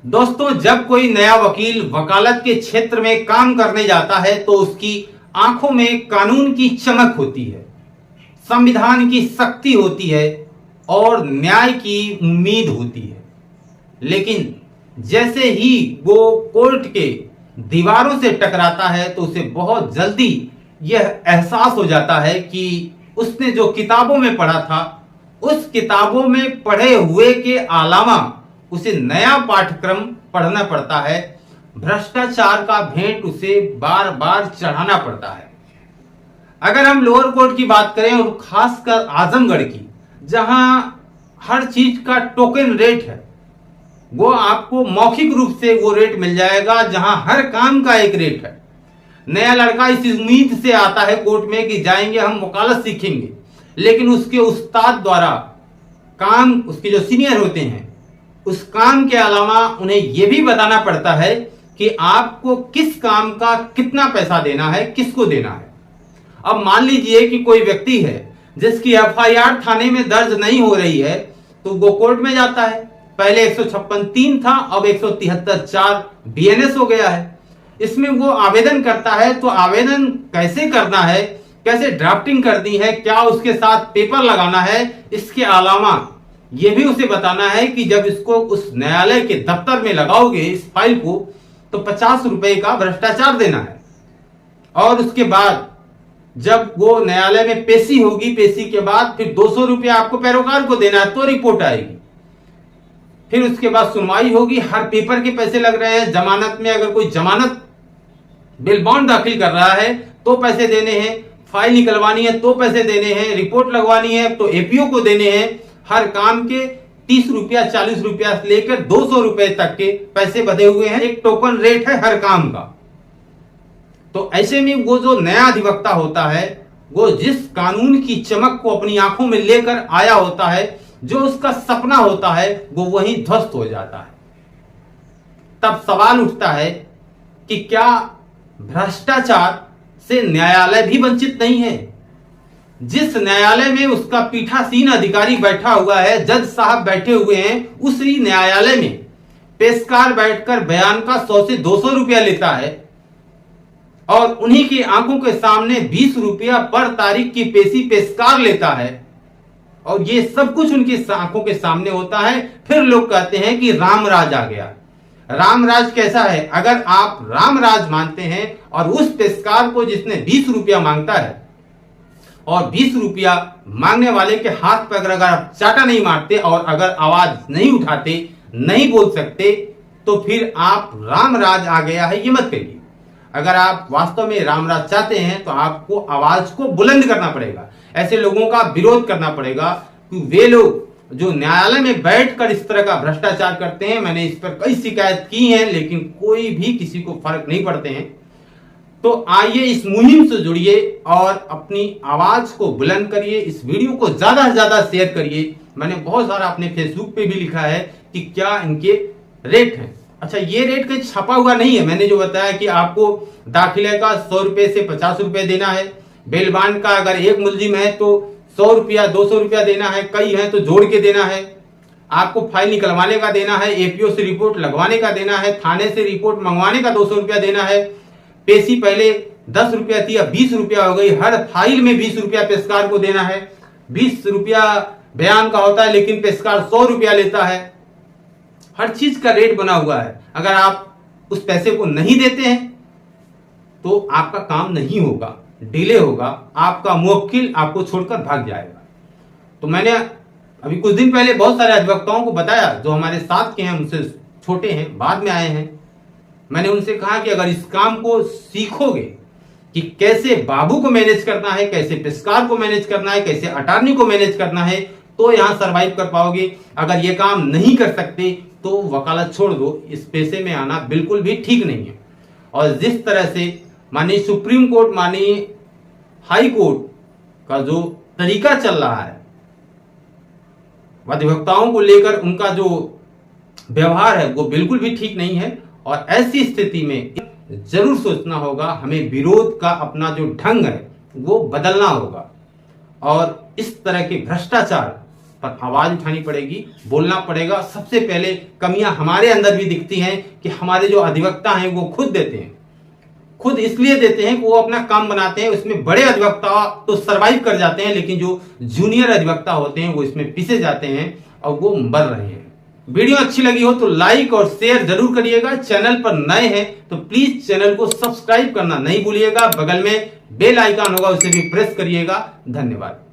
दोस्तों, जब कोई नया वकील वकालत के क्षेत्र में काम करने जाता है तो उसकी आंखों में कानून की चमक होती है, संविधान की शक्ति होती है और न्याय की उम्मीद होती है। लेकिन जैसे ही वो कोर्ट के दीवारों से टकराता है तो उसे बहुत जल्दी यह एहसास हो जाता है कि उसने जो किताबों में पढ़ा था, उस किताबों में पढ़े हुए के अलावा उसे नया पाठ्यक्रम पढ़ना पड़ता है। भ्रष्टाचार का भेंट उसे बार बार चढ़ाना पड़ता है। अगर हम लोअर कोर्ट की बात करें और खासकर आजमगढ़ की, जहां हर चीज का टोकन रेट है, वो आपको मौखिक रूप से वो रेट मिल जाएगा, जहां हर काम का एक रेट है। नया लड़का इस उम्मीद से आता है कोर्ट में कि जाएंगे हम वकालत सीखेंगे, लेकिन उसके उस्ताद द्वारा काम, उसके जो सीनियर होते हैं, उस काम के अलावा उन्हें यह भी बताना पड़ता है कि आपको किस काम का कितना पैसा देना है, किसको देना है। अब मान लीजिए कि कोई व्यक्ति है जिसकी एफआईआर थाने में दर्ज नहीं हो रही है, तो वो कोर्ट में जाता है। पहले 156(3) था, अब 173(4) बीएनएस हो गया है। इसमें वो आवेदन करता है, तो आवेदन कैसे करना है, कैसे ड्राफ्टिंग करनी है, क्या उसके साथ पेपर लगाना है, इसके अलावा यह भी उसे बताना है कि जब इसको उस न्यायालय के दफ्तर में लगाओगे इस फाइल को, तो 50 रुपए का भ्रष्टाचार देना है। और उसके बाद जब वो न्यायालय में पेशी होगी, पेशी के बाद फिर 200 रुपया आपको पैरोकार को देना है, तो रिपोर्ट आएगी। फिर उसके बाद सुनवाई होगी, हर पेपर के पैसे लग रहे हैं। जमानत में अगर कोई जमानत बिल बॉन्ड दाखिल कर रहा है तो पैसे देने हैं, फाइल निकलवानी है तो पैसे देने हैं, रिपोर्ट लगवानी है तो एपीओ को देने हैं। हर काम के 30 रुपया, 40 रुपया से लेकर 200 रुपए तक के पैसे बंधे हुए हैं। एक टोकन रेट है हर काम का। तो ऐसे में वो जो नया अधिवक्ता होता है, वो जिस कानून की चमक को अपनी आंखों में लेकर आया होता है, जो उसका सपना होता है, वो वहीं ध्वस्त हो जाता है। तब सवाल उठता है कि क्या भ्रष्टाचार से न्यायालय भी वंचित नहीं है? जिस न्यायालय में उसका पीठासीन अधिकारी बैठा हुआ है, जज साहब बैठे हुए हैं, उसी न्यायालय में पेशकार बैठकर बयान का 100 से 200 रुपया लेता है और उन्हीं की आंखों के सामने 20 रुपया पर तारीख की पेशी पेशकार लेता है। और ये सब कुछ उनकी आंखों के सामने होता है। फिर लोग कहते हैं कि रामराज आ गया। रामराज कैसा है? अगर आप रामराज मानते हैं और उस पेशकार को जिसने 20 रुपया मांगता है और 20 रुपया मांगने वाले के हाथ पर अगर आप चाटा नहीं मारते और अगर आवाज नहीं उठाते, नहीं बोल सकते, तो फिर आप रामराज आ गया है ये मत कहिए। अगर आप वास्तव में रामराज चाहते हैं तो आपको आवाज को बुलंद करना पड़ेगा, ऐसे लोगों का विरोध करना पड़ेगा कि वे लोग जो न्यायालय में बैठकर इस तरह का भ्रष्टाचार करते हैं। मैंने इस पर कई शिकायत की है, लेकिन कोई भी किसी को फर्क नहीं पड़ते हैं। तो आइए इस मुहिम से जुड़िए और अपनी आवाज को बुलंद करिए। इस वीडियो को ज्यादा से ज्यादा शेयर करिए। मैंने बहुत सारा अपने फेसबुक पे भी लिखा है कि क्या इनके रेट हैं। अच्छा, ये रेट कहीं छपा हुआ नहीं है। मैंने जो बताया कि आपको दाखिले का 100 रुपए से 50 रुपए देना है, बेल बांड का अगर एक मुलजिम है तो 100 रुपया 200 रुपया देना है, कई है तो जोड़ के देना है, आपको फाइल निकलवाने का देना है, एपीओ से रिपोर्ट लगवाने का देना है, थाने से रिपोर्ट मंगवाने का 200 रुपया देना है। पेशी पहले 10 रुपया थी, अब 20 रुपया हो गई। हर फाइल में 20 रुपया पेशकार को देना है। 20 रुपया बयान का होता है, लेकिन पेशकार 100 रुपया लेता है। हर चीज का रेट बना हुआ है। अगर आप उस पैसे को नहीं देते हैं तो आपका काम नहीं होगा, डिले होगा, आपका मुवक्किल आपको छोड़कर भाग जाएगा। तो मैंने अभी कुछ दिन पहले बहुत सारे अधिवक्ताओं को बताया जो हमारे साथ के हैं, उनसे छोटे हैं, बाद में आए हैं। मैंने उनसे कहा कि अगर इस काम को सीखोगे कि कैसे बाबू को मैनेज करना है, कैसे पेशकार को मैनेज करना है, कैसे अटॉर्नी को मैनेज करना है, तो यहां सरवाइव कर पाओगे। अगर ये काम नहीं कर सकते तो वकालत छोड़ दो। इस पेशे में आना बिल्कुल भी ठीक नहीं है। और जिस तरह से माननीय सुप्रीम कोर्ट, माननीय हाई कोर्ट का जो तरीका चल रहा है, अधिवक्ताओं को लेकर उनका जो व्यवहार है वो बिल्कुल भी ठीक नहीं है। और ऐसी स्थिति में जरूर सोचना होगा, हमें विरोध का अपना जो ढंग है वो बदलना होगा। और इस तरह के भ्रष्टाचार पर आवाज उठानी पड़ेगी, बोलना पड़ेगा। सबसे पहले कमियां हमारे अंदर भी दिखती हैं कि हमारे जो अधिवक्ता हैं वो खुद देते हैं, खुद इसलिए देते हैं कि वो अपना काम बनाते हैं। उसमें बड़े अधिवक्ता तो सरवाइव कर जाते हैं, लेकिन जो जूनियर अधिवक्ता होते हैं वो इसमें पिसे जाते हैं और वो मर रहे हैं। वीडियो अच्छी लगी हो तो लाइक और शेयर जरूर करिएगा। चैनल पर नए हैं तो प्लीज चैनल को सब्सक्राइब करना नहीं भूलिएगा। बगल में बेल आइकन होगा, उसे भी प्रेस करिएगा। धन्यवाद।